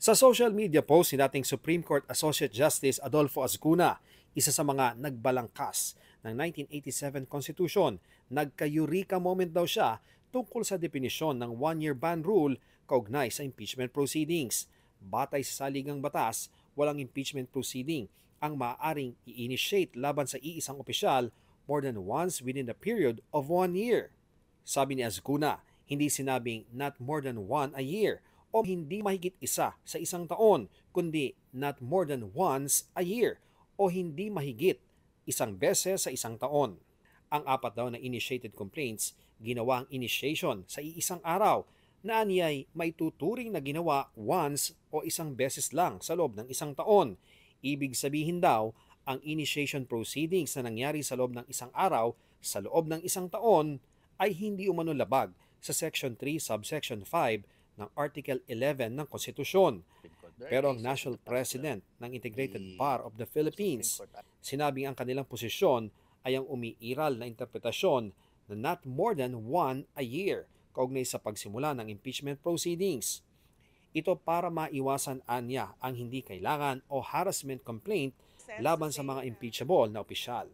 Sa social media post ni dating Supreme Court Associate Justice Adolfo Azcuna, isa sa mga nagbalangkas ng 1987 Constitution, nagka-eureka moment daw siya tungkol sa definisyon ng one-year ban rule kaugnay sa impeachment proceedings. Batay sa saligang batas, walang impeachment proceeding ang maaaring i-initiate laban sa iisang opisyal more than once within the period of 1 year. Sabi ni Azcuna, hindi sinabing not more than one a year o hindi mahigit isa sa isang taon, kundi not more than once a year o hindi mahigit isang beses sa isang taon. Ang apat daw na initiated complaints, ginawa ang initiation sa iisang araw na aniyay may tuturing na ginawa once o isang beses lang sa loob ng isang taon. Ibig sabihin daw, ang initiation proceedings na nangyari sa loob ng isang araw sa loob ng isang taon ay hindi umano labag sa Section 3, Subsection 5 ng Article 11 ng Konstitusyon. Pero ang National President ng Integrated Bar of the Philippines, sinabing ang kanilang posisyon ay ang umiiral na interpretasyon na not more than one a year kaugnay sa pagsimula ng impeachment proceedings. Ito para maiwasan anya ang hindi kailangan o harassment complaint laban sa mga impeachable na opisyal.